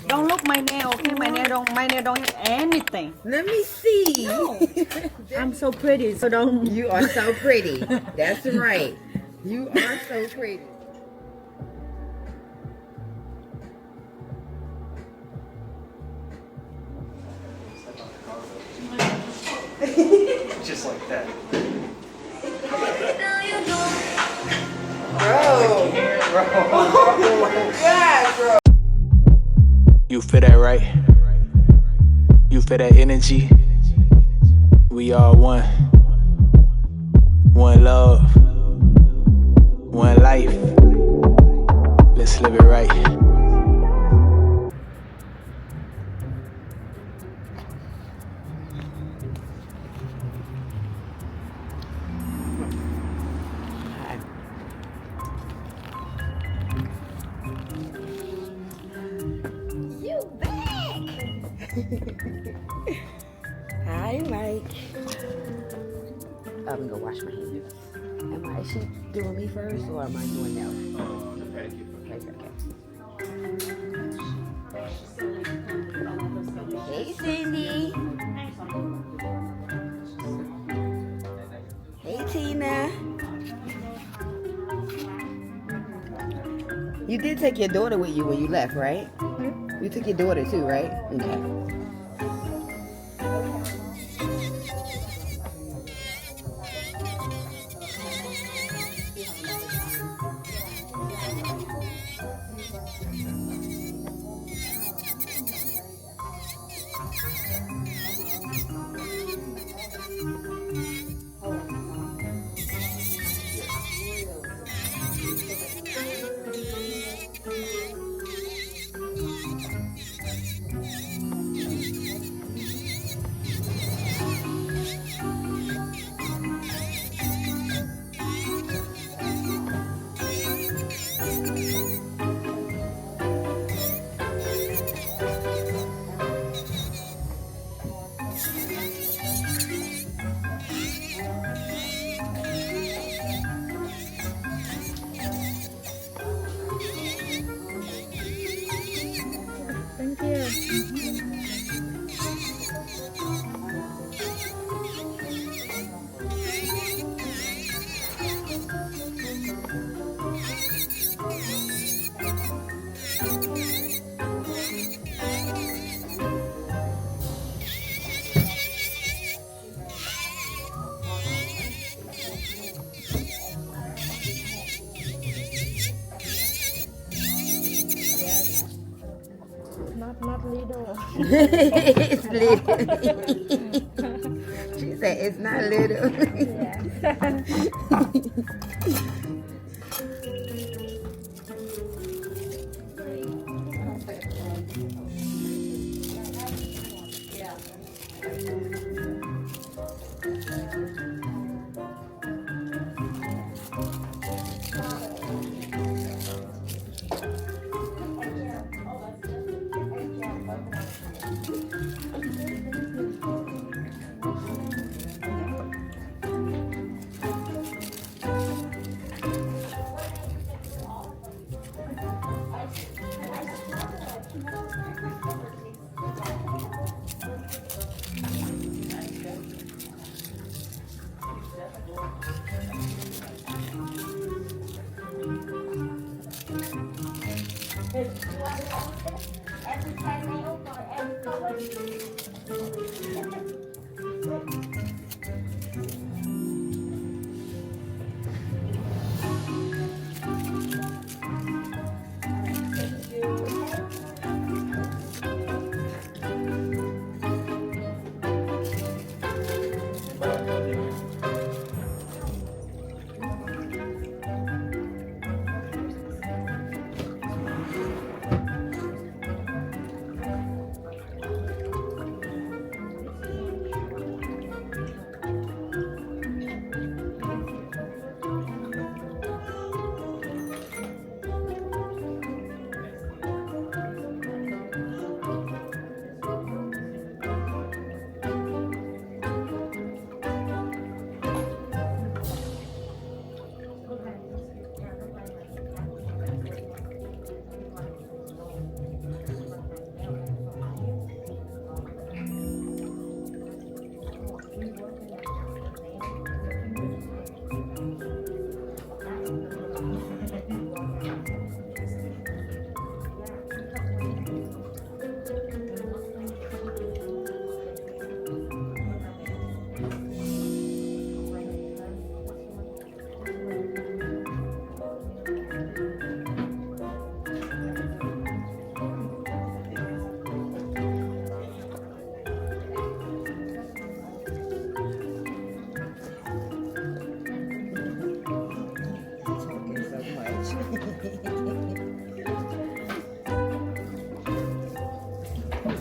Don't look my nail, okay? My nail don't have anything. Let me see. No. I'm so pretty, so don't. You are so pretty. That's right. You are so pretty. Just like that. Bro. God, bro. You feel that, right? You feel that energy? We are one. One love. One life. Let's live it right. Hi, Mike. I'm gonna wash my hands. Is she doing me first or am I doing now? The pedicure. Okay. Hey, Cindy. Hey, Tina. You did take your daughter with you when you left, right? You took your daughter too, right? Okay. Thank you. Not little. It's little. She said it's not little.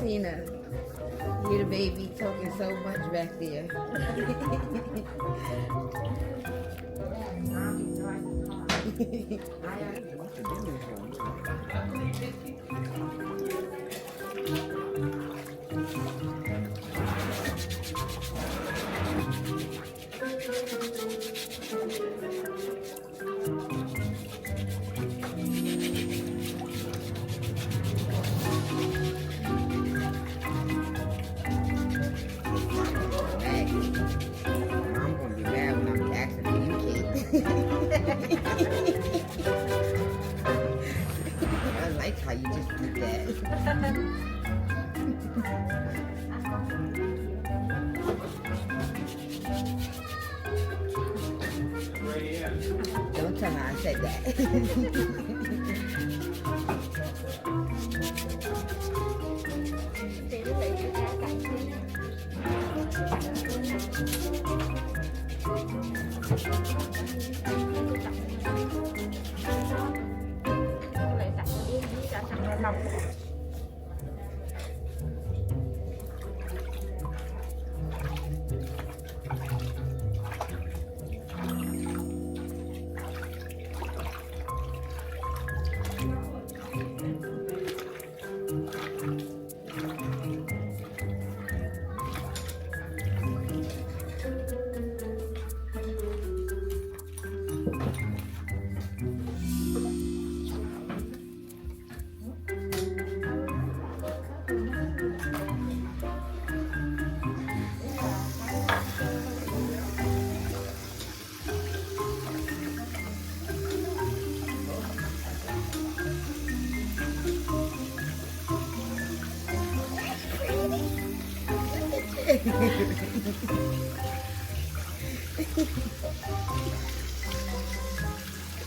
Tina, you the baby talking so much back there. I'm gonna be mad when I'm asking for you, Kate. I like how you just did that. Don't tell her I said that.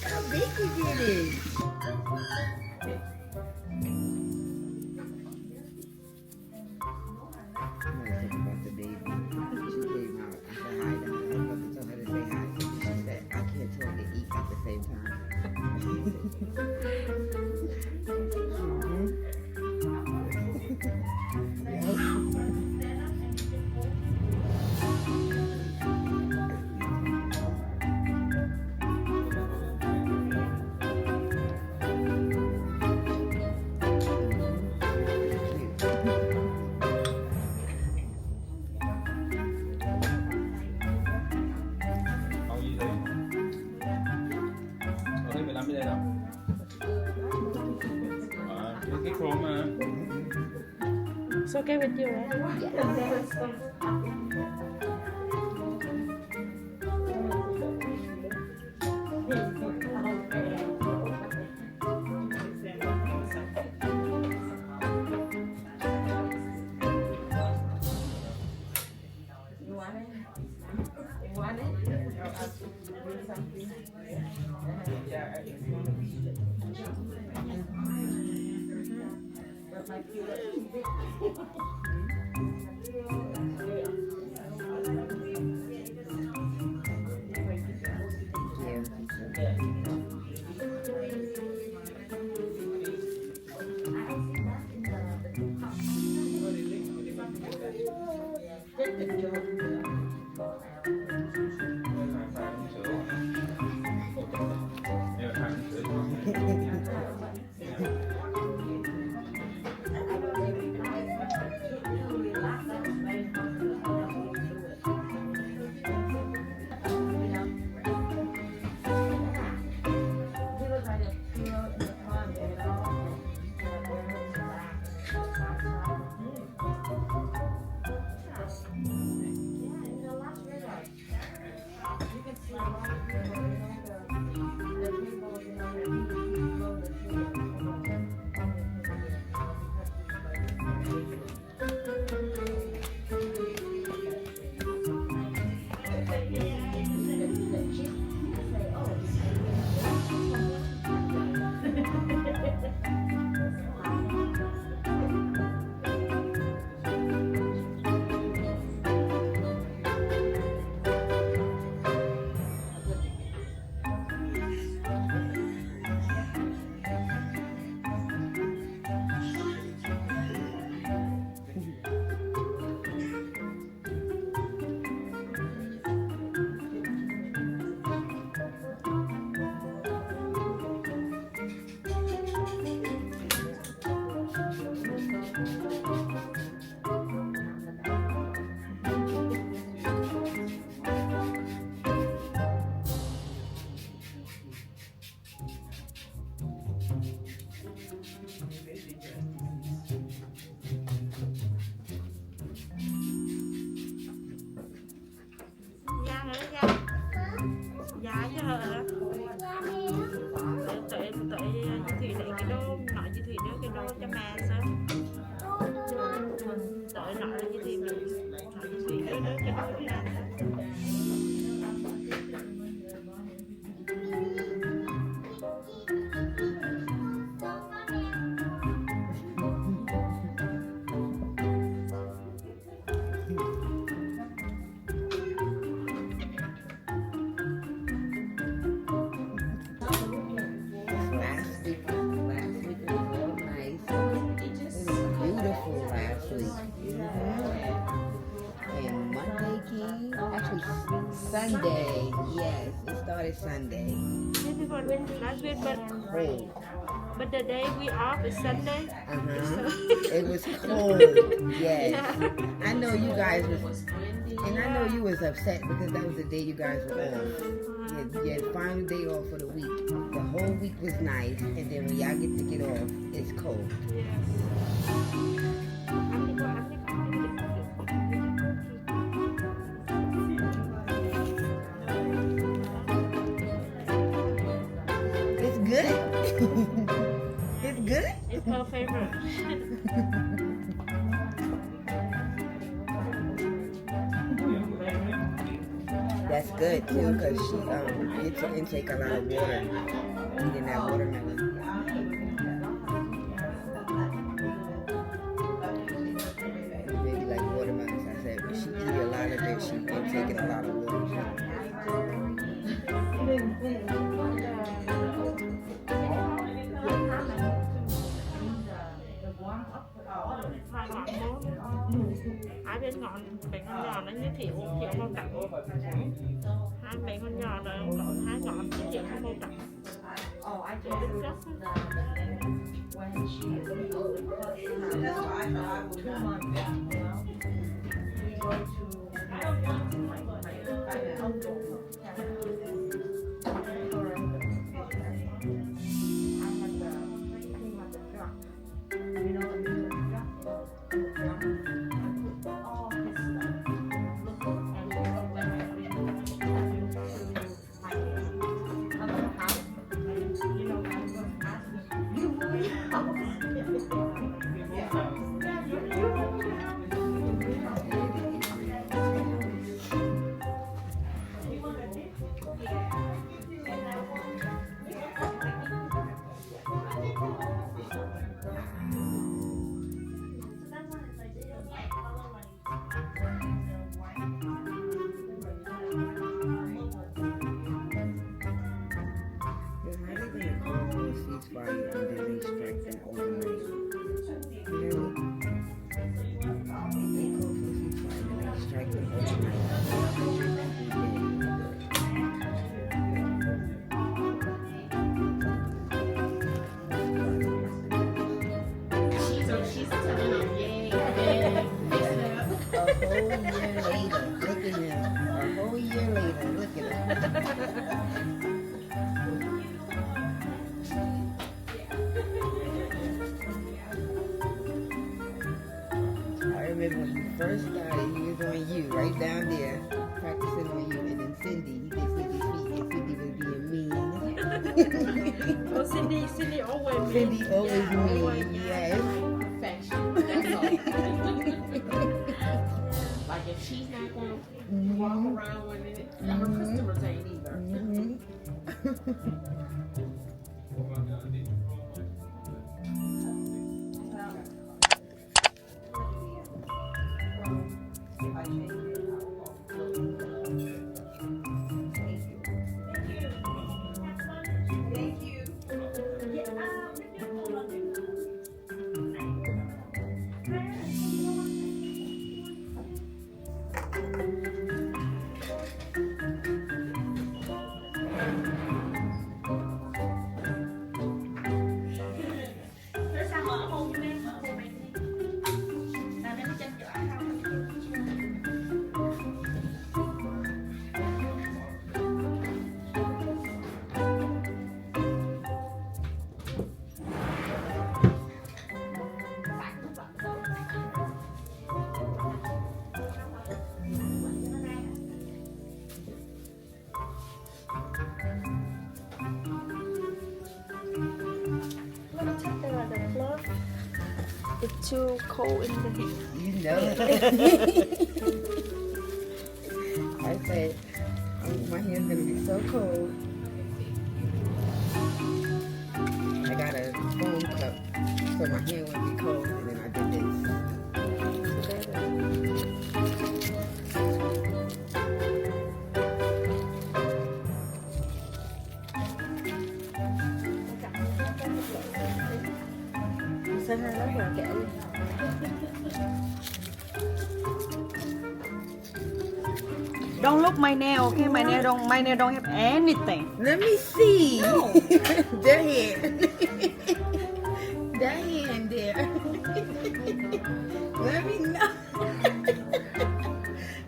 How big you get it? About the baby. She came out. I said hi to her. I was about to tell her to say hi. She said, I can't talk and eat at the same time. It's okay with you, right? Da nữa da. Dạ cho hờ. Tụi chị Thùy lại cái đô, nội chị Thùy đưa cái đô cho mẹ sao? Tụi nội là chị Thùy nội chị Thùy đưa cái đô cho mẹ sao? Last week was all nice. It was beautiful last week. And Monday came, actually Sunday. Yes, it started Sunday. Last week, Cold. but the day we off is Sunday. It was cold. Yes. Yeah. I know you guys was, and I know you was upset because that was the day you guys were off. You had final day off for the week. The whole week was nice, and then when y'all get to get off, it's cold. It's good. It's good. It's her favorite. That's good too, cause she intake a lot of water, eating that watermelon. Maybe like watermelons, I said, but she eat a lot of it. She intaking a lot of water. Hai ngọn món. Hai bên ngọn bánh con giò nó giới thiệu màu cặp. Hai bánh con giò rồi hai ngọn giới thiệu màu cặp. When you first started, he was on you, right down there, practicing on you, and then Cindy, he did Cindy's feet, and Cindy was being mean. Oh, Cindy always mean. Cindy always mean, yes. Affection, that's all. Like if she's not going to walk around with it, her customers ain't either. Thank you. It's too cold in the heat. You know it. I said, my hair's gonna be so cold. I got a foam cup so my hair won't be cold, and then I did this. Sao hai nó vừa kẹo luôn. Don't look my nail, okay? My nail don't have anything. Let me see. That hand. That hand there. Let me know.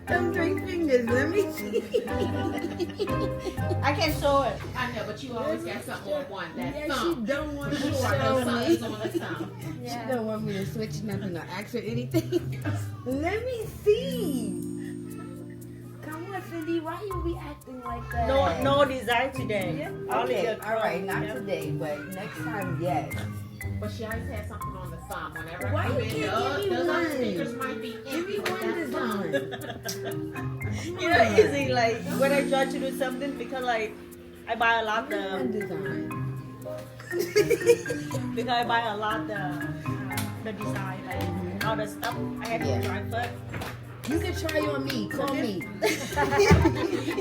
Them 3 fingers. Let me see. I can show it. I know, but you always got something on one. That Yeah, she thumb. don't want to Sure, show that me. something's on the thumb. She don't want me to switch nothing or ask her anything. Let me see. Come on, Cindy. Why you be acting like that? No design today. Okay, all right, not today, but next time, yes. But she always has something on the thumb. Whenever Why I come you in, can't those give me other one? fingers might be Give me empty, but one that thumb. design. You know, easy like when I try to do something because like I buy a lot One the design. because I buy a lot the design like all the stuff I have Yeah. to try first You can try on me. Call me.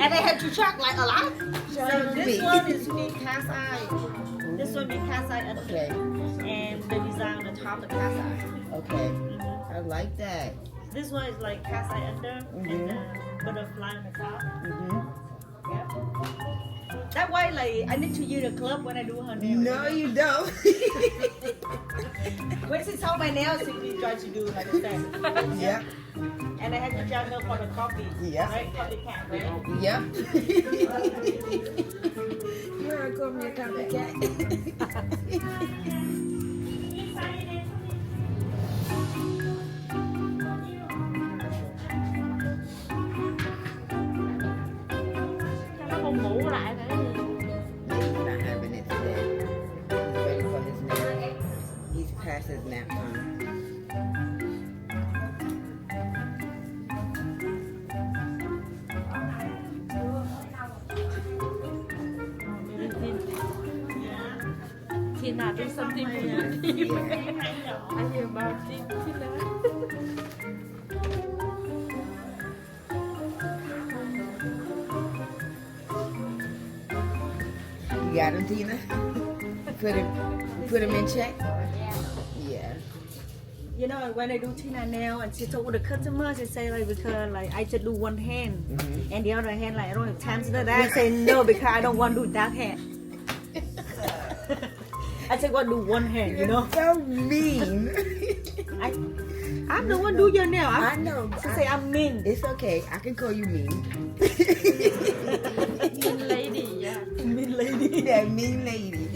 and I have to check like a lot. Try So on this me. one is be cast eye. This one be cast eye under Okay. and the design on the top the cast eye. Okay. I like that. This one is like cast eye under Mhm. and the butterfly on the top. Mm-hmm. Yep. That why like I need to use a club when I do her nails. No, you don't. When she saw my nails, she tried to do like that. Yep. And I had to charge her for the coffee. Yeah. Right? Copycat, right? Yep. You heard her call me a copycat. Nó không ngủ lại nữa. He's not having it today. He's ready for his nap. He's past his nap time. Tina do something for you. Yeah. I hear about Tina. You got him, Tina? Put him in check? Yeah. You know, when I do Tina nail and she told the customer, she say like because like I just do one hand Mm-hmm. and the other hand like I don't have time to do that. I say no because I don't want to do that hand. I just want to do one hand, you know. So mean. I'm the one do your nail. I know. She say I'm mean. It's okay. I can call you mean. Mean lady, yeah. Mean lady. That mean lady.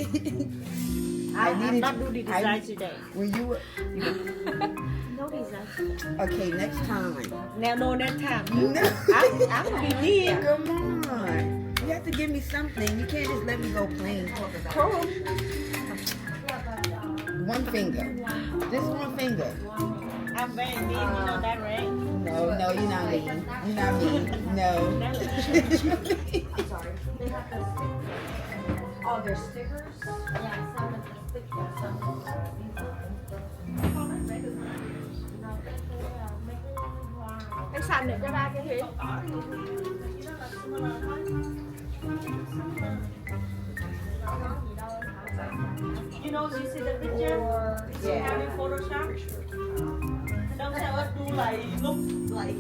I'm not do the design I- today. When you were, No design. okay, next time. Now no next time. You, No. I'm gonna be mean. Come on. You have to give me something. You can't just let me go plain. Cool. One finger. Just one finger. I'm very mean, you know that, right? No, no, you're not mean. You're not mean. No. Oh, there's stickers? Yeah, some of the stickers, some of Cái sành này cho ba cái Hiến. You know, you see the picture? You have in Photoshop? Don't tell us do like, look like.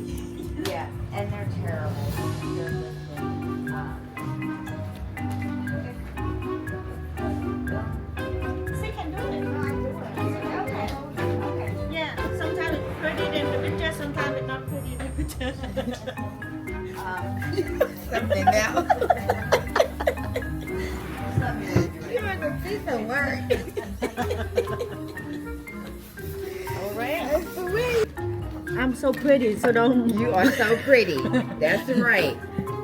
Yeah, and they're terrible. She can do it. Yeah, sometimes it's pretty in the picture, sometimes it's not pretty in the picture. Something else. You have a piece of work. Alright. That's sweet. I'm so pretty, so don't. You are so pretty. That's right.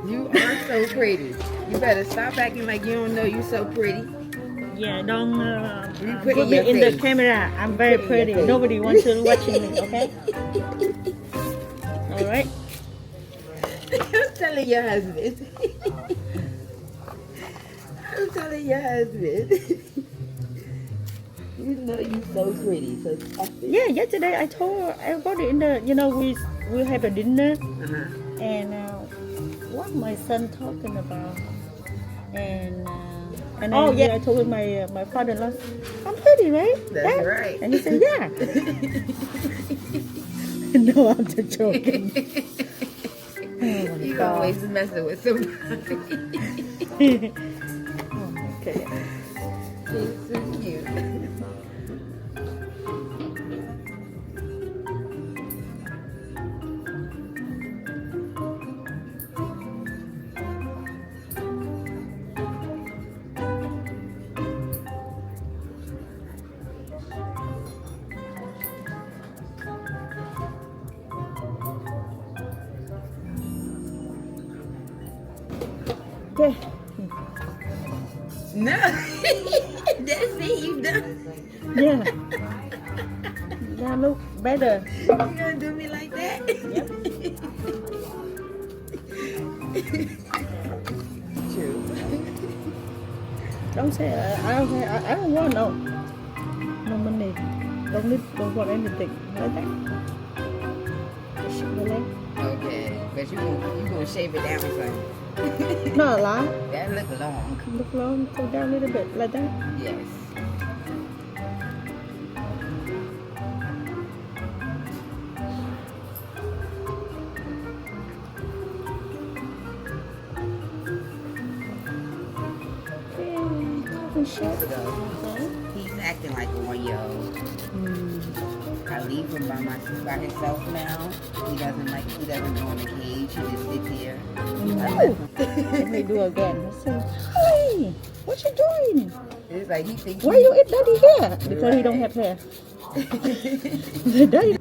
You are so pretty. You better stop acting like you don't know you're so pretty. Yeah, don't You put put in me your in the face. camera. I'm very Put in your pretty. face. Nobody wants to watching me, okay? All right. I'm telling your husband. I'm telling your husband. You know you so pretty, so stop it. Yeah, yesterday I told her everybody in the, we have a dinner, Uh-huh. and what my son talking about, and then I told him my father-in-law, I'm pretty, right? That's Dad?" right. And he said, yeah. No, I'm just joking. Oh my You God. always messing with somebody. Okay. It's so cute. Okay. No. That's it, you done. Yeah. That look better. You gonna do me like that? Yep. True. Don't say I don't want no money. Don't want anything like that. Really? Okay, but you gonna shave it down some. Not a lot. That look long. Look long, go down a little bit like that. Yes. And shit. He's acting like a 1-year-old. I leave him by himself now. He doesn't go in the cage. He just sits here. No. Let me do again. I say, hey, what you doing? It's like he thinks. Why you eat daddy hair? Because he don't have hair. Daddy.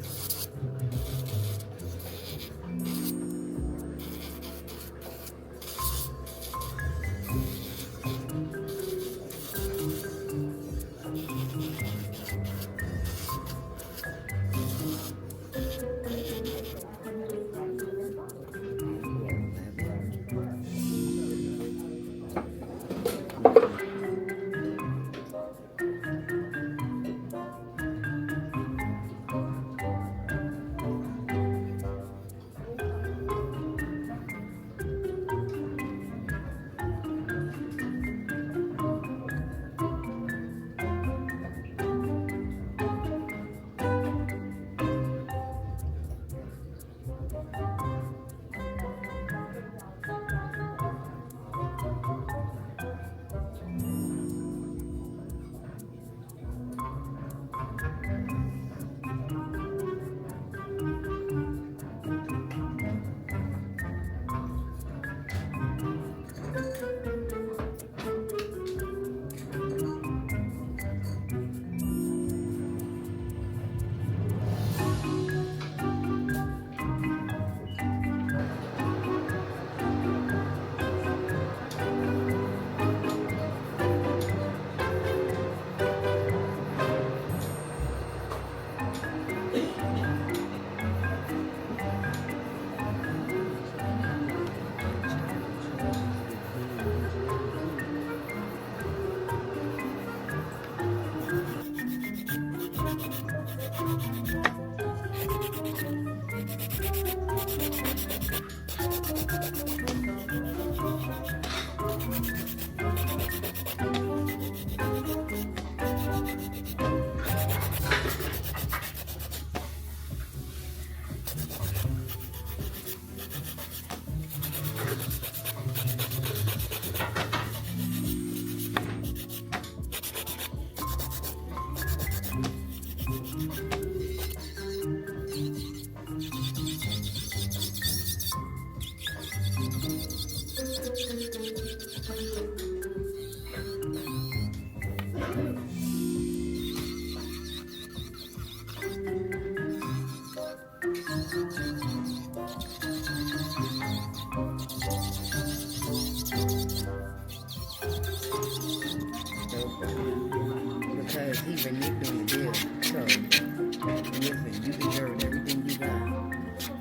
listen, you deserve everything you got.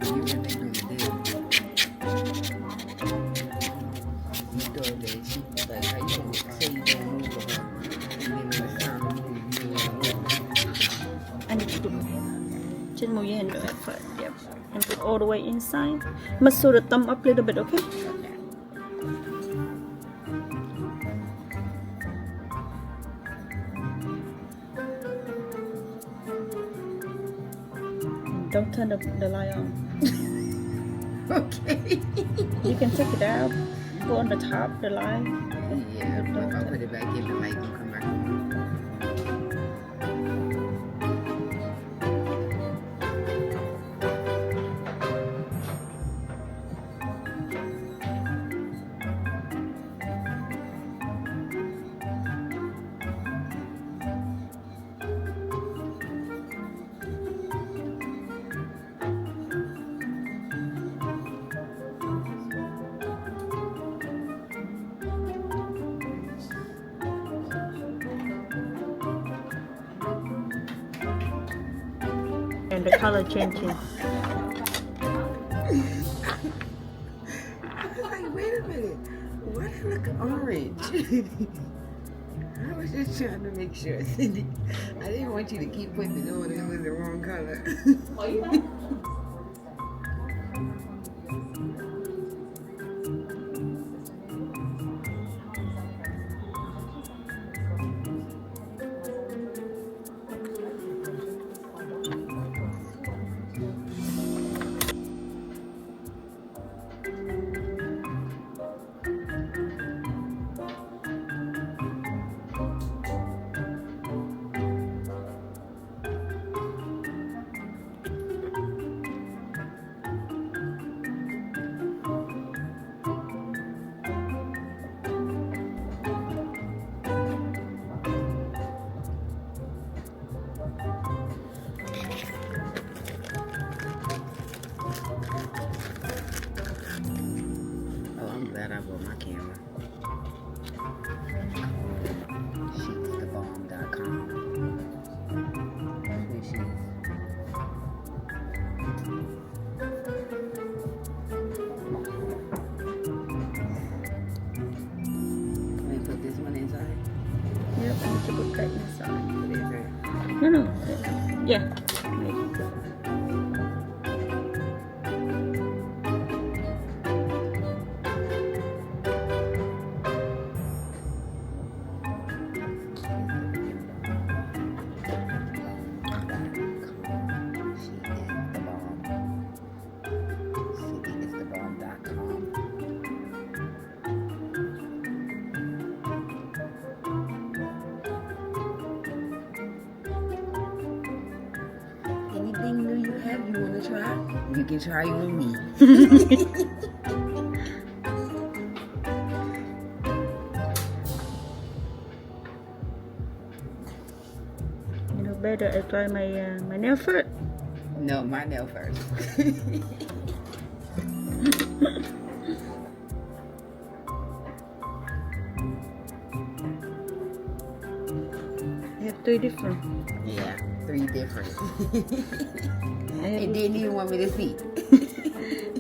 You really, really did. You thought that she was like, how you gonna say you gonna move with her? And then when it's time to move, you ain't gonna move. I need to put just move your hand at first. Yep. And put all the way inside. Muscle the thumb up a little bit, okay? Don't turn the light on. Okay. You can take it out. Put on the top the light. Yeah, but if I put it back in, the light will come back on. And the color changing. I was like, wait a minute. Why does it look orange? I was just trying to make sure, Cindy. I didn't want you to keep putting it on and it was the wrong color. Oh, you know? Glad I brought my camera. Sheetsthebomb.com. That's where she is. Can we put this one inside? Yep, I need to put that inside. Put it inside. No. Yeah. Anything new you have you want to try? You can try it with me. You know, better I try my nail first. No, my nail first. I have 3 different. Yeah, 3 different. I have And didn't even want me to see.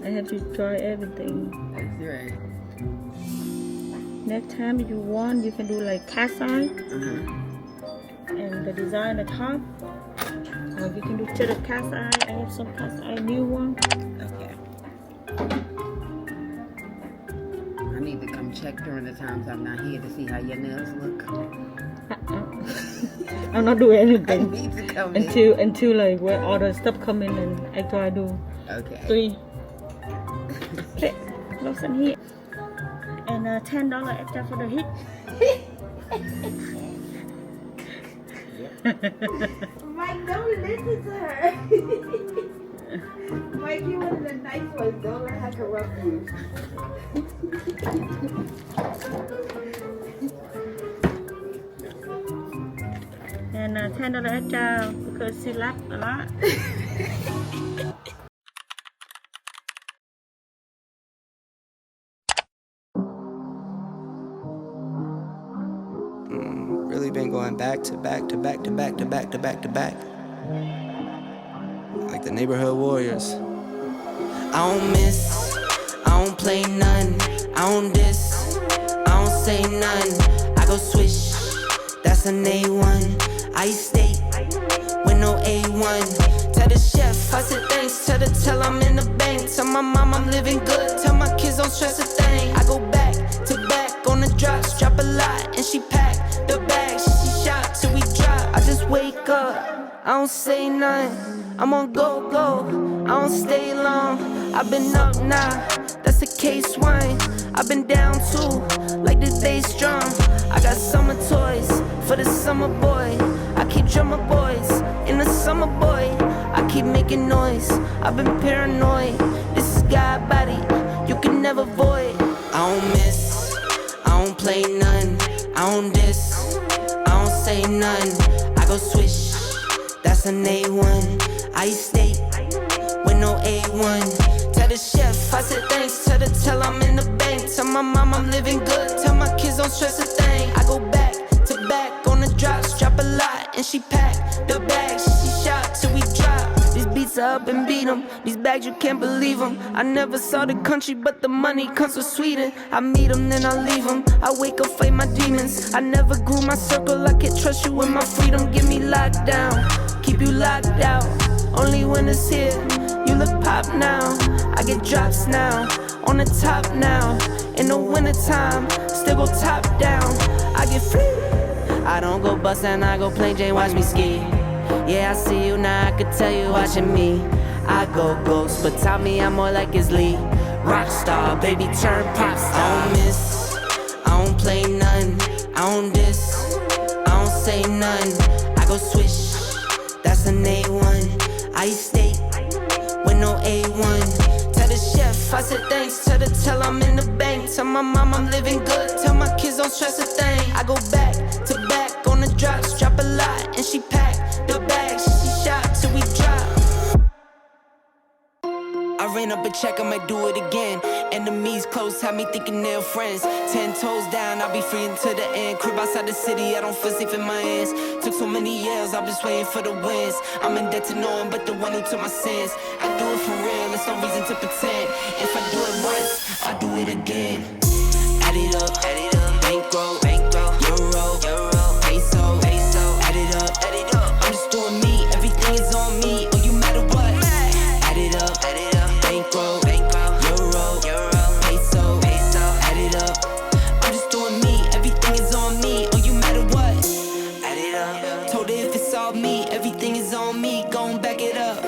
I have to try everything. That's right. Next time you want, you can do like cat's eye and the design at the top. Or you can do to the cat's eye. I have some cat's eye new one. Okay. I need to come check during the times I'm not here to see how your nails look. I'm not doing I anything need to come until like where all the stuff come in and I try to do. Okay. 3. Okay, lotion here. And $10 extra for the heat. Mike, don't listen to her. Mike, you one of the nice ones. Don't let her corrupt you. And $10 extra because she laughed a lot. Really been going back to back to back to back to back to back to back. like the neighborhood warriors. I don't miss, I don't play none, I don't diss, I don't say none. I go swish, that's an A1. I eat steak with no A1. Tell the chef, I said thanks, tell I'm in the bank. Tell my mom I'm living good, tell my kids don't stress a thing. I go back to back on the drops, drop a lot, and she pack the bags. She shot till we drop. I just wake up, I don't say nothing. I'm on go, I don't stay long. I've been up now, that's a case wine. I've been down too, like the day strong. I got summer toys for the summer boy. I keep drummer boys in the summer boy. I keep making noise, I've been paranoid. This is God body, you can never void. I don't miss, I don't play none, I don't diss, I don't say none. I go swish, that's an A1. I eat steak with no A1. Tell the chef, I said thanks, tell I'm in the bank. Tell my mom I'm living good, tell my kids don't stress a thing. I go back to back on the drops, drop a lot, and she pack the bags. She shot till we drop. These beats are up and beat 'em, these bags you can't believe them. I never saw the country, but the money comes from Sweden. I meet 'em, then I leave 'em. I wake up, fight my demons. I never grew my circle, I can't trust you with my freedom. Give me lockdown, keep you locked out. Only when it's here, you look pop now. I get drops now, on the top now. In the wintertime, still go top down. I get free. I don't go bust and I go plain Jane, watch me ski. Yeah, I see you now, I could tell you watching me. I go ghost, but tell me I'm more like his Lee. Rockstar, baby, turn pop star. I don't miss, I don't play none, I don't diss, I don't say none. I go swish, that's an A1. I eat steak with no A1. Tell the chef, I said thanks, tell I'm in the bank. Tell my mom I'm living good, tell my kids don't stress a thing. I go back to back on the drops, drop a lot, and she pack the bags. She shot till we drop. I ran up a check, I might do it again. Enemies close, have me thinking they're friends. 10 toes down, I'll be free until the end. Crib outside the city, I don't feel safe in my hands. Took so many years, I'm just waiting for the wins. I'm in debt to no one but the one who took my sins. I do it for real, there's no reason to pretend. If I do it once, I'll do it again. Add it up, bankroll, euro, peso, add it up, I'm just doing me, everything is on me, oh you matter what. Add it up, bankroll, euro, peso, add it up, I'm just doing me, everything is on me, oh you matter what. Add it up, told her if it's all me, everything is on me, gon' back it up.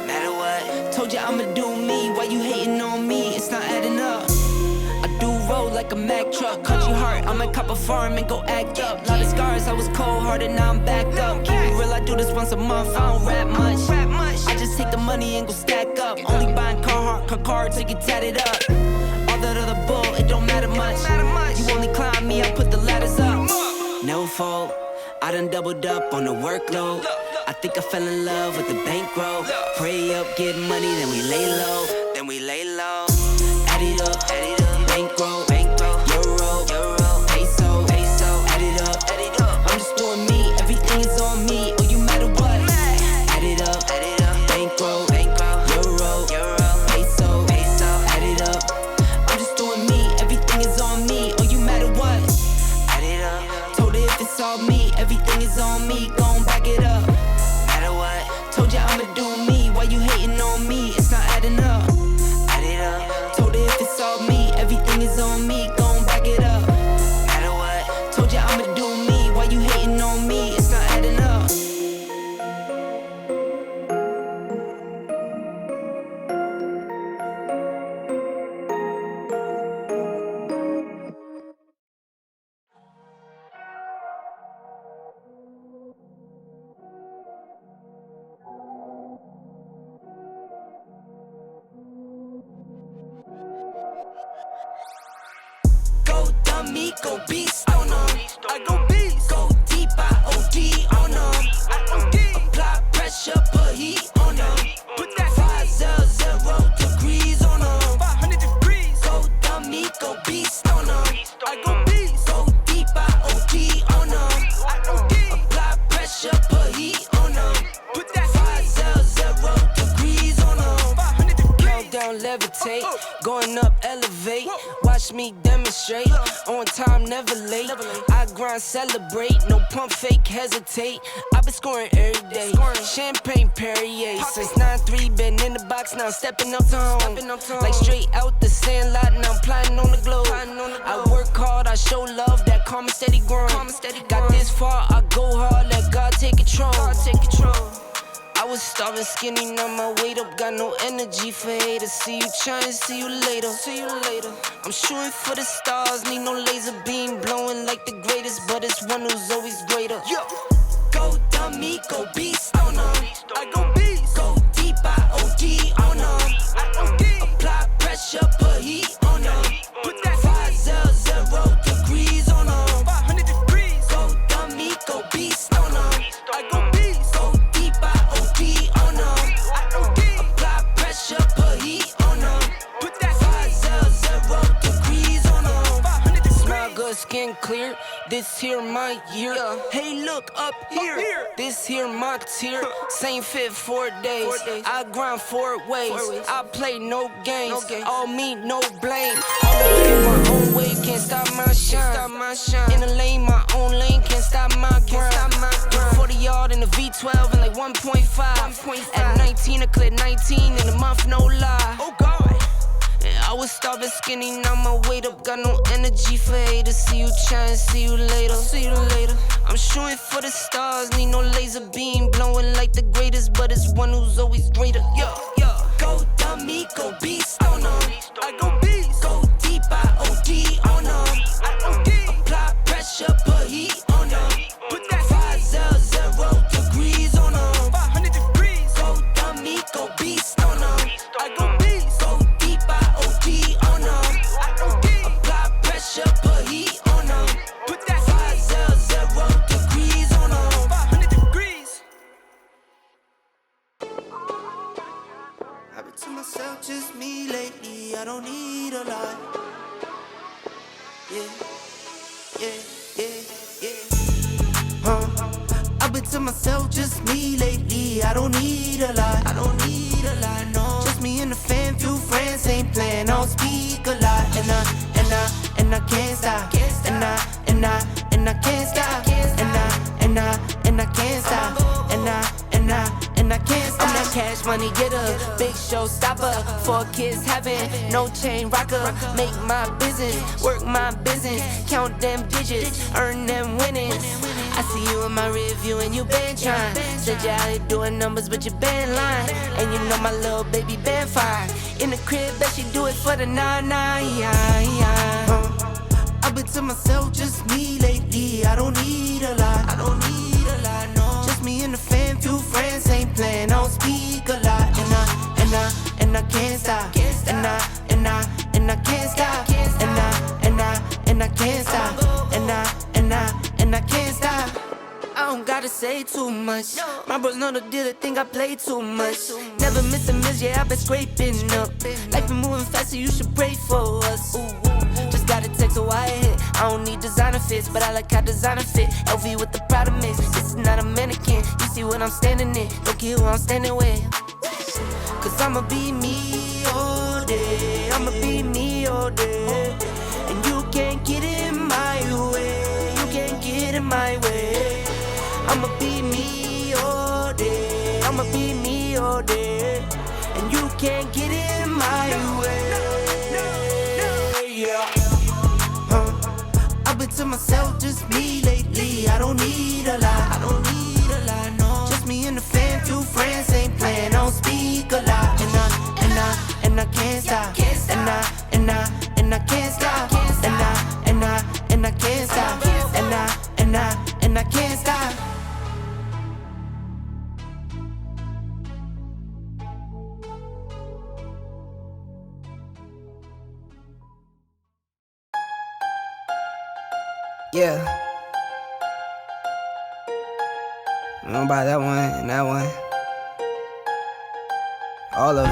Matter what, told you I'ma do me, why you hating on me, it's not adding up. Roll like a Mack truck, country heart, I might cop a farm and go act up. Lot of scars, I was cold-hearted, now I'm backed up. Keep it real, I do this once a month, I don't rap much. I just take the money and go stack up. Only buying car till you tatted up. All that other bull, it don't matter much. You only climb me, I put the ladders up. No fault, I done doubled up on the workload. I think I fell in love with the bankroll. Pray up, get money, then we lay low. Add it up, bankroll, euro, peso, add it up, I'm just doing me, everything is on me, oh you matter what. Add it up, bankroll, euro, peso, add it up, I'm just doing me, everything is on me, oh you matter what. Add it up, told her if it's all me, everything is on me, gon' back it up. Matter what, told you I'ma do me, why you hating on me, it's not adding up. Add it up, told her if it's all me, everything is on me, gon' back it up. Matter what, told you I'ma do me, why you hating on me, it's not adding up. Go dummy, go beast on them. I go beast. Go deep, I OD on them. Apply pressure, put heat on them. Put that 500 degrees on them. 500 degrees. Go dummy, go beast on them. I go beast. Go deep, I OD on them. Apply pressure, put heat on them. Put that 500 degrees. levitate. Going up, elevate. Watch me demonstrate. On time, never late. I grind, celebrate. No pump, fake, hesitate. I've been scoring every day. Champagne Perrier. Since 9-3, been in the box, now stepping up to home. Like straight out the sandlot, now I'm plotting on the globe. I work hard, I show love, that karma steady growing. Got this far, I go hard, let God take control. I was starving skinny, now my weight up, got no energy for haters. See you trying, see you later. I'm shooting for the stars, need no laser beam, blowing like the greatest, but it's one who's always greater. Go dummy, go beast on them. I go beast. Go deep, I OD on them. Apply pressure, put heat on them. Put that 500 degrees on them. 500 degrees. Go dummy, go beast on them. I go beast. Go deep, I OD on them. Apply pressure, put heat on them. Put that 500 degrees on them. 500 degrees. Smell good, skin clear. This here my year. Hey, look up here. This here my tier. Same fit 4 days. I grind 4 ways. I play no games. All me, no blame. I'm in my own way, can't stop my shine. In the lane, my own lane, can't stop my grind. 40 yard in the V12 and like 1.5. At 19, I cleared 19 in a month, no lie. Oh God. I was starving skinny, now my weight up, got no energy for haters. See you trying, see you later. I'm shooting for the stars, need no laser beam, blowing like the greatest, but it's one who's always greater. Go dummy, go beast on them. I go beast. Go deep, I OD on them. Apply pressure, put heat on them. Put that 500 degrees on them. 500 degrees. Go dummy, go beast on them. I go beast. Go deep, I OD on them. Apply pressure, put heat on them. Put that 500 degrees on them. 500 degrees. I've been to myself, just me lately. I don't need a lot. I've been to myself, just me lately. I don't need a lot. No. Just me and the fam, few friends ain't playing. I don't speak a lot, and I can't stop. And I can't stop. And I can't stop. And I can't stop. I'm that cash money getter, big show stopper. 4 kids having no chain rocker. Make my business, work my business, count them digits, earn them winnings. I see you in my rear view and you been trying. Said you out here doing numbers, but you been lying. And you know my little baby been fine. In the crib, bet she do it for the 9-9. I've been to myself, just me lately. I don't need a lot. No. Just me and the fam, few friends ain't playing. I don't speak a lot. And I can't stop. And I can't stop. And I can't stop. And I can't stop. I don't gotta say too much. My bros know the deal, they think I play too much. Never miss a miss, yeah, I've been scraping up. Life been moving fast, so you should pray for us. Just got a text, so I hit. I don't need designer fits, but I like how designer fit. LV with the Prada mix, this is not a mannequin. You see what I'm standing in, don't care who I'm standing with. Cause I'ma be me all day. I'ma be me all day. And you can't get in my way. You can't get in my way. I'ma be me all day. I'ma be me all day. And you can't get in my way. I've been to myself, just me lately. I don't need a lot. No. Just me and the fam, few friends ain't playing. I don't speak a lot. And I can't stop. And I can't stop. And I can't stop. And I can't stop. Yeah. I'm gonna buy that one and that one. All of it.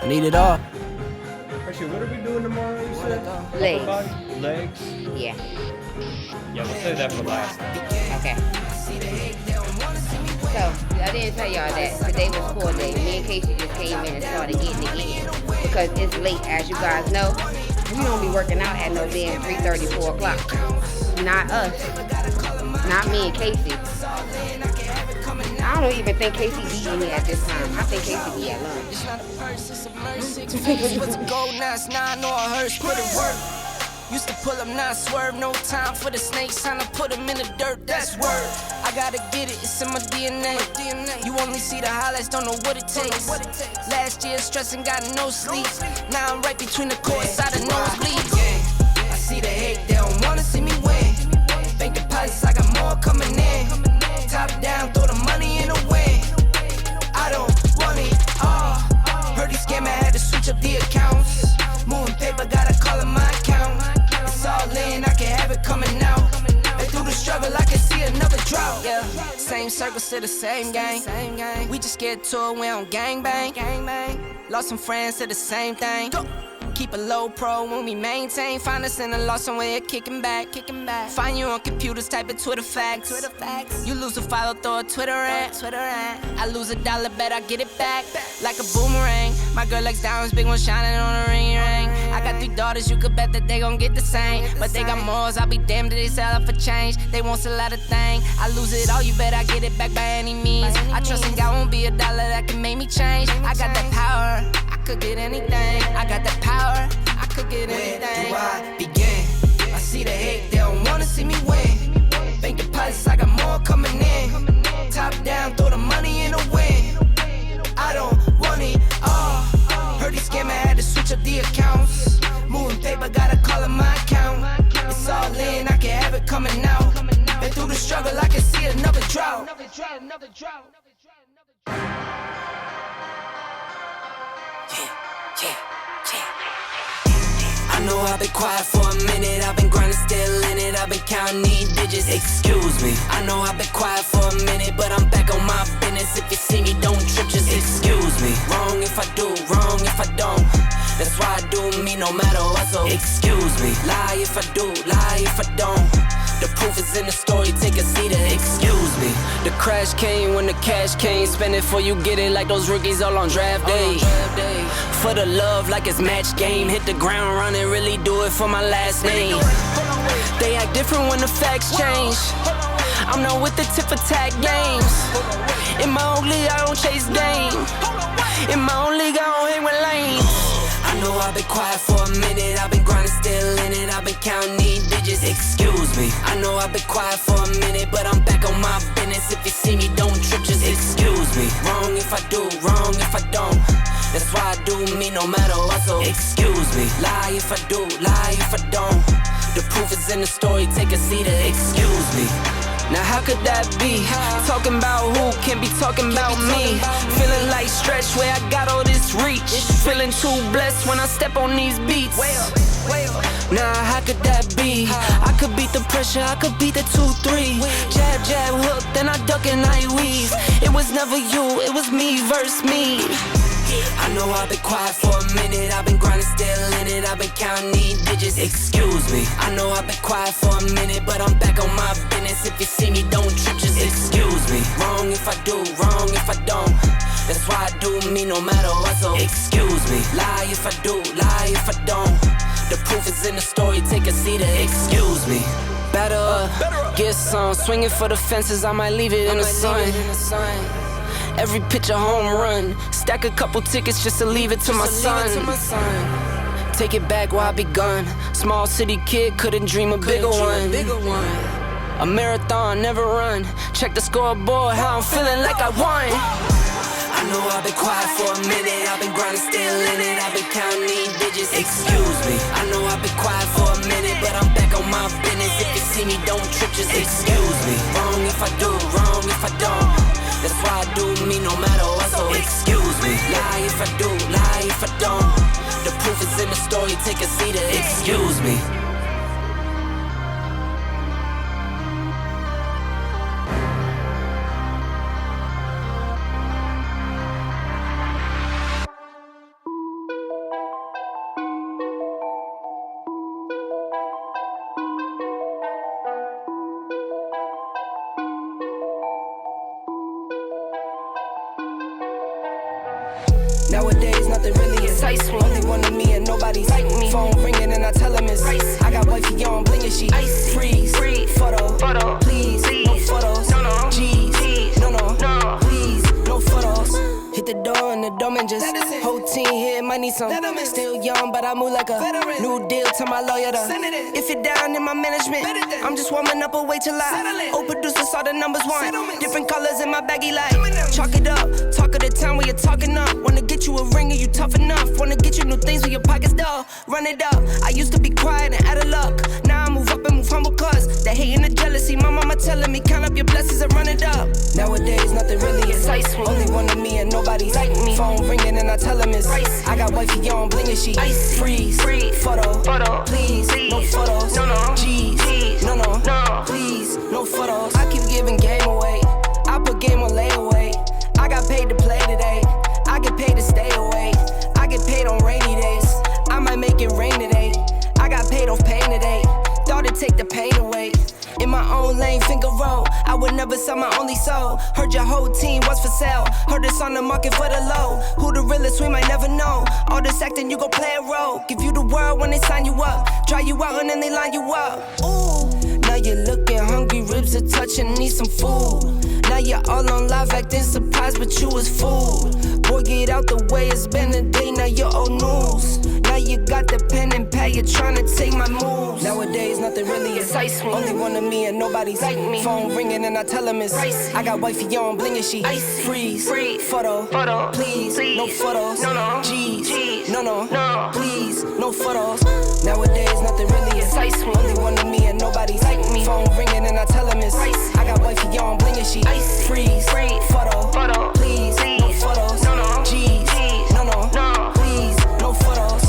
I need it all. Actually, what are we doing tomorrow, you said? Legs. Legs? Yeah. Yeah, we'll save that for last. Okay. So, I didn't tell y'all that today was poor day. Me and Casey just came in and started getting it in because it's late. As you guys know, we don't be working out at no damn 3:30, 4 o'clock. Not us. Not me and Casey. I don't even think Casey be in here at this time. I think Casey be at lunch. Used to pull up, not swerve, no time for the snakes, time to put them in the dirt, that's word. I gotta get it, it's in my DNA. You only see the highlights, don't know what it takes. Last year stressing, got no sleep. Now I'm right between the courts, out of nosebleeds. I see the hate, they don't wanna see me win. Bank deposits, I got more coming in. Top down, throw the money in the wind. I don't want it all. Heard he scammer, had to switch up the accounts. Moving paper, gotta call it my account. It's all in, I can have it coming out. And through the struggle, I can see another drought. Yeah, same circle, still the same gang. We just get to it, we don't gangbang. Lost some friends, said the same thing. Keep a low pro when we maintain. Find us in a lost somewhere, kicking back. Find you on computers, type of Twitter facts. You lose a follow, throw a Twitter rant. I lose $1, bet I get it back. Like a boomerang. My girl likes diamonds, big one shining on a ring. I got 3 daughters, you could bet that they gon' get the same. But they got morals, I'll be damned if they sell it for change. They won't sell out a thing. I lose it all, you bet I get it back by any means. I trust in God, won't be $1 that can make me change. I got that power, I could get anything. I got that power, I could get anything. Where do I begin? I see the hate, they don't wanna see me win. Bank deposits, I got more coming in. Top down, throw the money in the wind. I don't want it all. Heard he scammer, had to switch up the accounts. Moving paper, gotta call it my account. It's all in, I can have it coming out. Been through the struggle, I can see another drought. I know I've been quiet for a minute, I've been grinding, still in it, I've been counting these digits, excuse me. I know I've been quiet for a minute, but I'm back on my business. If you see me, don't trip, just excuse me. Wrong if I do, wrong if I don't. That's why I do me no matter what, so excuse me. Lie if I do, lie if I don't. The proof is in the story, take a seat and excuse me. The crash came when the cash came. Spend it before you get it like those rookies all on draft day. For the love like it's match game. Hit the ground running, really do it for my last name. They act different when the facts change. I'm not with the tip for tag games. In my own league, I don't chase game. In my own league, I don't hang with lanes. I know I've been quiet for a minute, I've been grinding, still in it, I've been counting these digits, excuse me. I know I've been quiet for a minute, but I'm back on my business. If you see me, don't trip, just excuse me. Wrong if I do, wrong if I don't. That's why I do me no matter what, so excuse me. Lie if I do, lie if I don't. The proof is in the story, take a seat and excuse me. Now how could that be? Talking about who can be talking about me. Feeling like Stretch where I got all this reach. Feeling too blessed when I step on these beats. Now how could that be? I could beat the pressure, I could beat the 2-3. Jab, jab, hook, then I duck and I weave. It was never you, it was me versus me. I know I've been quiet for a minute, I've been grinding, still in it, I've been counting these digits, excuse me. I know I've been quiet for a minute, but I'm back on my business. If you see me, don't trip, just excuse me. Wrong if I do, wrong if I don't. That's why I do me no matter what, so excuse me. Lie if I do, lie if I don't. The proof is in the story, take a seat and excuse me. Batter up, get some, swinging for the fences, I might leave it in the sun. Every pitch a home run. Stack a couple tickets just to leave it to my son. Take it back while I be gone. Small city kid couldn't dream a bigger one. A marathon, never run. Check the scoreboard, how I'm feeling like I won. I know I've been quiet for a minute, I've been grinding, still in it, I've been counting these digits, excuse me. I know I've been quiet for a minute, but I'm back on my business. If you see me, don't trip, just excuse me. Wrong if I do, wrong if I don't. That's why I do me no matter what, so excuse me. Lie if I do, lie if I don't. The proof is in the story, take a seat and excuse me. Nowadays, nothing really excites me. Only one of me and nobody's like me. Phone ringing and I tell him it's ice. I got wifey on bling and she ice. Freeze, photo, please, no photos. G's, no, please, no photos. Hit the door and the doorman just whole team here might need some. Still young, but I move like a new deal to my lawyer. If you're down in my management, I'm just warming up a way till I old producers saw the numbers one. Different colors in my baggy light. Chalk it up, talk of the town where you're talking up. Wanna get you a ring and you tough enough. Wanna get you new things with your pockets dull. Run it up. I used to be quiet and out of luck. Now I move up and move humble cause the hate and the jealousy. My mama telling me count up your blessings and run it up. Nowadays nothing really excites me. Only one of me and nobody's like me. Phone ringing and I tell him it's ice. I got wifey on bling and she ice. Freeze, photo, please, no photos. G's, no, please, no photos. I keep giving game away. I put game on layaway. I got paid to play today. I get paid to stay away. I get paid on rainy days. I might make it rain today. I got paid off pain today. Thought it'd take the pain away. In my own lane, finger roll. I would never sell my only soul. Heard your whole team was for sale. Heard it's on the market for the low. Who the realest, we might never know. All this acting, you gon' play a role. Give you the world when they sign you up. Try you out and then they line you up. Ooh, now you're looking hungry, ribs are touching, need some food. Now you're all on live acting surprised, but you was fooled. Boy, get out the way, it's been a day, now you're old news. Now you got the pen and pad, you're trying to take my moves. Nowadays, nothing really excites me. Only one of me and nobody's like me. Phone ringing and I tell him it's ice. I got wifey on bling and she ice. Freeze, photo, please, no photos. G's, no, please, no photos. Nowadays, nothing really excites me. Only one of me and nobody's like me. Phone ringing and I tell him it's ice. I got wifey on bling and she ice. Freeze, photo, please, no photos. G's, no, please, no photos.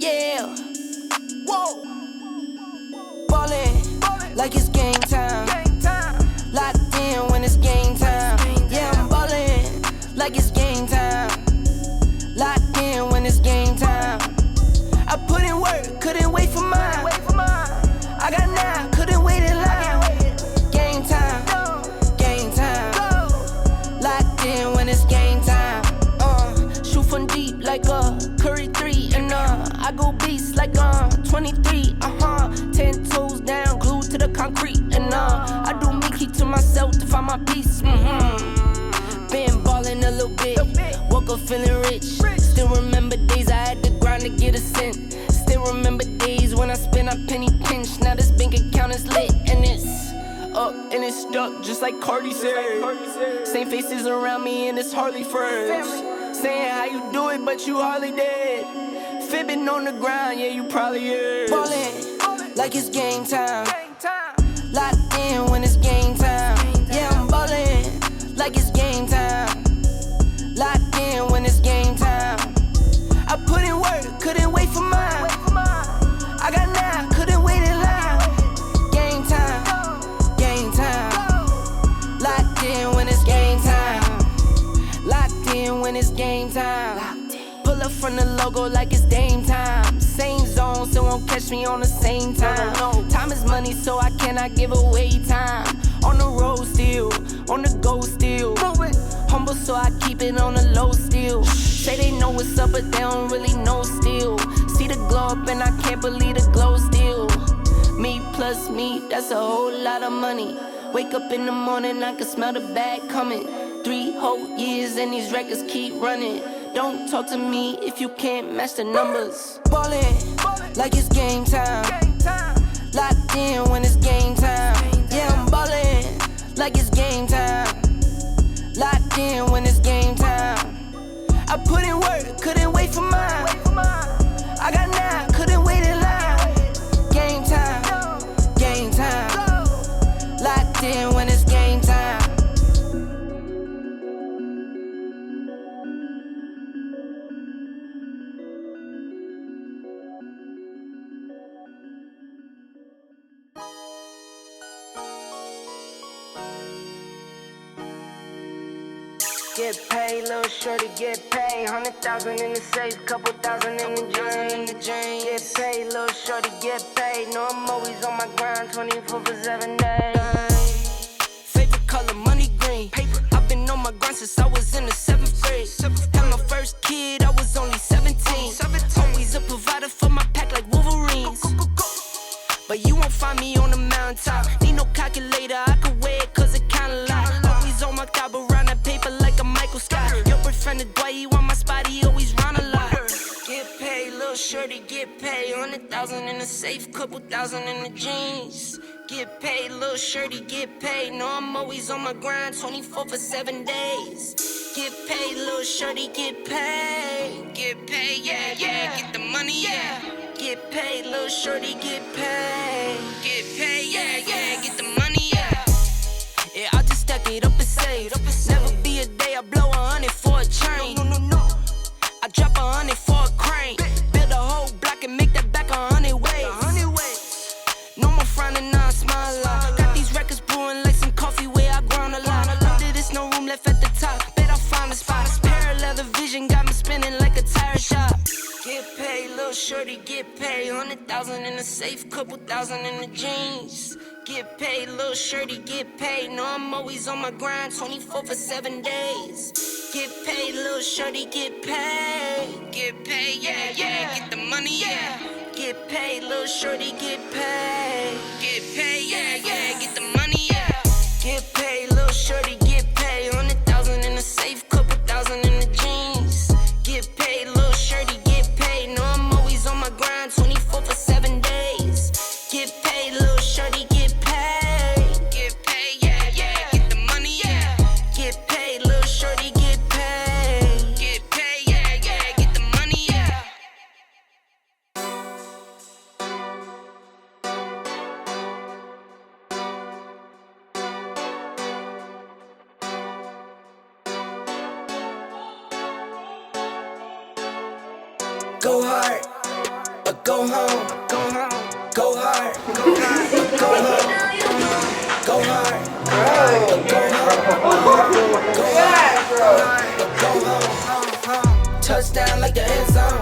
Yeah. Whoa. Ballin' like it's game time. Locked in when it's game time. Yeah, I'm ballin' like it's game time. Locked in when it's game time. I put in work, couldn't wait for mine. I got 9, couldn't wait in line. Game time. Locked in when it's game time. Shoot from deep like a Curry 3 and I go beast like 23. 10 toes down, glued to the concrete and I do me, keep to myself to find my peace. Been ballin' a little bit, woke up feeling rich. Still remember days I had to grind to get a cent. Still remember days when I spent a penny pinch. Now this bank account is lit and it's up and it's stuck just like Cardi said. Same faces around me and it's hardly first. Saying how you do it, but you hardly did. Fibbing on the ground, yeah, you probably is. Ballin' like it's game time. Locked in when it's game time. Yeah, I'm ballin' like it's game time. Locked in when it's game time. I put in work, couldn't wait for mine. I got 9, couldn't wait in line. Game time. Locked in when it's game time. Locked in when it's game time. Pull up from the logo like it's Dame time. Same zone, so won't catch me on the same time. Time is money, so I cannot give away time. On the road still, on the go still. Humble, so I keep it on the low still. Say they know what's up, but they don't really know still. See the glow up and I can't believe the glow still. Me plus me, that's a whole lot of money. Wake up in the morning, I can smell the bag coming. 3 whole years and these records keep running. Don't talk to me if you can't match the numbers. Ballin' like it's game time. Locked in when it's game time. Yeah, I'm ballin' like it's game time. Locked in when it's game time. I put in work, couldn't wait for mine. I got 9, couldn't wait in line. Game time. Locked in when it's game time. get paid, little shorty get paid. 100,000 in the safe, couple thousand in the drain. Get paid, little shorty get paid. No, I'm always on my grind, 24 for 7 days. Favorite color, money green. Paper. I've been on my grind since I was in the 7th grade. Had my first kid, I was only 17. Always a provider for my pack like Wolverines. But you won't find me on the mountaintop. Need no calculator, I can weigh it cause it kinda lie. Always on my top around that paper like a Michael Scott. Your boyfriend is Dwight, he want my spot, he always round a lot. Get paid, little shorty, get paid. 100,000 in the safe, couple thousand in the jeans. Get paid, little shorty, get paid. No, I'm always on my grind, 24 for 7 days. Get paid, little shorty, get paid. Get paid, yeah, yeah, get the money, yeah. Get paid, little shorty, get paid. Get paid, yeah, yeah, get the money, yeah. Yeah, I just stack it up and save. Never be a day I blow 100 for a chain. No. I drop 100 for a crane. Build a whole block and make that back 100 ways. No more frowning, now I smile a lot. Got these records brewing like some coffee where I ground a lot. Under there's no room left at the top. Bet I'll find a spot. Parallel the vision got me spinning like a tire shop. Get paid, little shorty, get paid. 100,000 in the safe, couple thousand in the jeans. Get paid, little shorty, get paid. No, I'm always on my grind, 24 for 7 days. Get paid, little shorty, get paid. Get paid, yeah, yeah, get the money, yeah. Get paid, little shorty, get paid. Get paid, yeah, yeah, get the money, yeah. Get paid, little shorty, get paid. 100,000 in the safe, couple thousand in the jeans. Get paid, little shorty, get paid. No, I'm always on my grind, 24 for 7 days. Get paid, little shorty, get paid. Get paid, yeah, yeah, get the money, yeah. Get paid, little shorty, get paid. Get paid, yeah, yeah, get the money, yeah. Go hard, or go home. Go hard, go hard, go home. Go hard, or go home. Go hard, or go home. Touchdown like the end zone.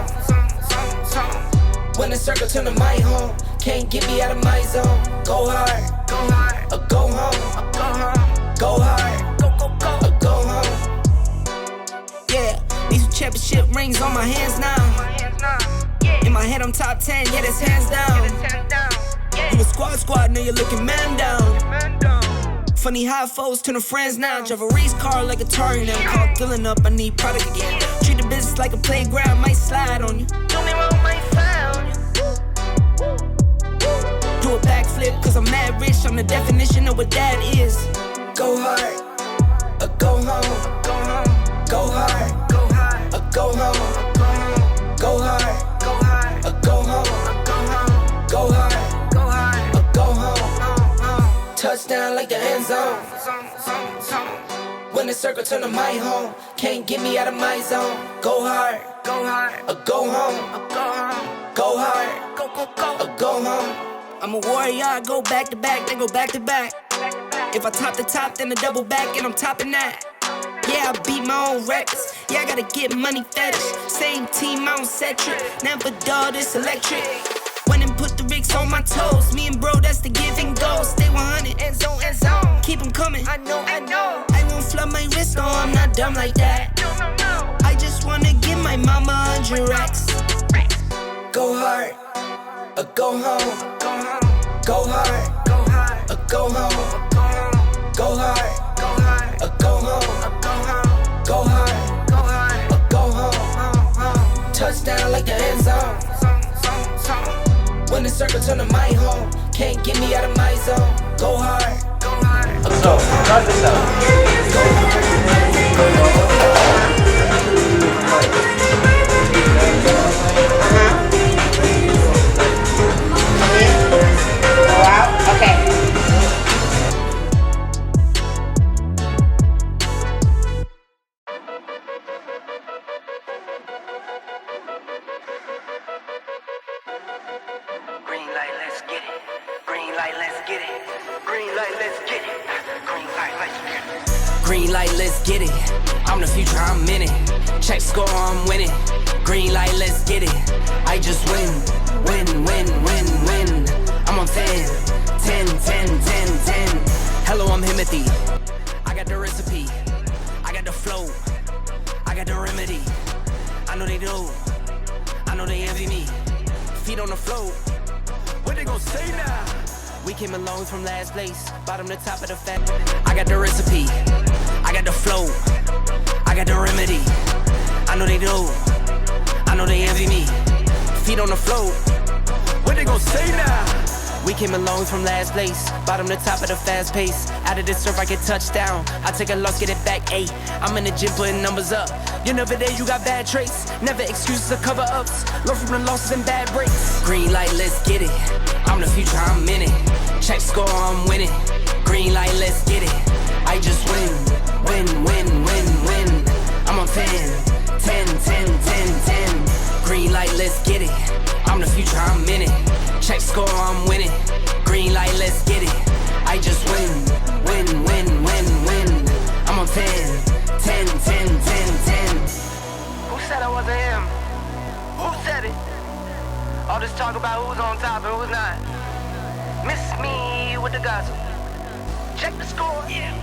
When the circle turn to my home, can't get me out of my zone. Go hard, or go home. Go hard, or go home. Yeah, these championship rings on my hands now. In my head I'm top 10, yeah, that's hands down. You a squad, now you're looking man down. Funny how foes turn to friends now. Drive a race car like a Atari now. Call filling up, I need product again. Treat the business like a playground, might slide on you. Do me wrong, might slide on you. Do a backflip, cause I'm mad rich, I'm the definition of what that is. Go hard, or go home. Go hard, or go home. Go hard, or go home. Go hard, or go home. Touchdown like the end zone. When the circle turn to my home, can't get me out of my zone. Go hard, or go home. Go hard, or go home. I'm a warrior, I go back to back, then go back to back. If I top the top, then I double back, and I'm topping that. Yeah, I beat my own records. Yeah, I gotta get money fetish. Same team, I don't set trip. Never dull, this electric. Went and put the Ricks on my toes. Me and bro, that's the give and go. Stay 100, end zone. Keep them coming. I know. I won't flood my wrist, no, I'm not dumb like that. No. I just wanna give my mama 100 racks. Go hard, or go home. Go hard, or go home. Go hard, or go home. Go hard, or go home. Touchdown like the end zone. When the circle turn to my home, can't get me out of my zone. Go hard, or go home. Try this out. Go out? Okay. Green light, let's get it. Green light, let's get it. Green light, let's get it. Green light, let's get it. Green light, let's get it. I'm the future, I'm in it. Check score, I'm winning. Green light, let's get it. I just win, win, win, win, win. I'm on 10, 10, 10, 10, 10. Hello, I'm Himothy. I got the recipe. I got the flow. I got the remedy. I know they do. I know they envy me. Feet on the floor. What they gon' say now? We came alone from last place, bottom to top of the fat. I got the recipe, I got the flow, I got the remedy. I know they do, I know they envy me. Feet on the floor, what they gon' say now? We came alone from last place, bottom to top of the fast pace. Out of this surf, I get touchdown. I take a loss, get it back, ayy. I'm in the gym putting numbers up. You're never there, you got bad traits. Never excuses or cover-ups. Learn from the losses and bad breaks. Green light, let's get it. I'm the future, I'm in it. Check score, I'm winning. Green light, let's get it. I just win, win, win, win, win. I'm on 10, 10, 10, 10, 10. Green light, let's get it. I'm the future, I'm in it. Check score, I'm winning. Green light, let's get it. I just win, win, win, win, win. I'm on 10, 10, 10, 10, 10. Who said I wasn't him? Who said it? All this talk about who's on top and who's not. Miss me with the gossip. Check the score, yeah.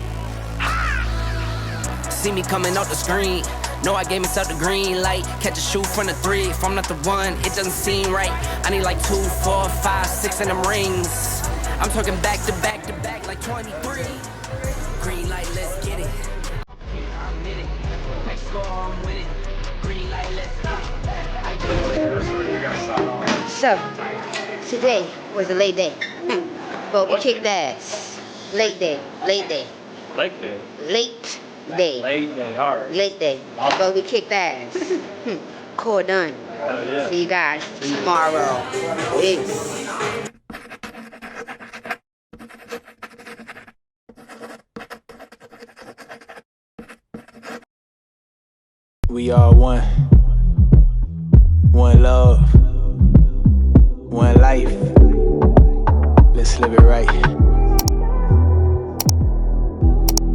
See me coming off the screen. Know I gave myself the green light. Catch a shoot from the 3. If I'm not the one, it doesn't seem right. I need like 2, 4, 5, 6 in them rings. I'm talking back to back to back like 23. Green light, let's get it. I'm in it. Next score, I'm winning. Green light, let's get it. So, today was a late day. But we kicked ass. Late day. Late day. Late day. Late day. Late day, alright. Late day. But we kicked ass. Core done. Yeah. See you guys tomorrow. Peace. We are one. One love. One life. Let's live it right.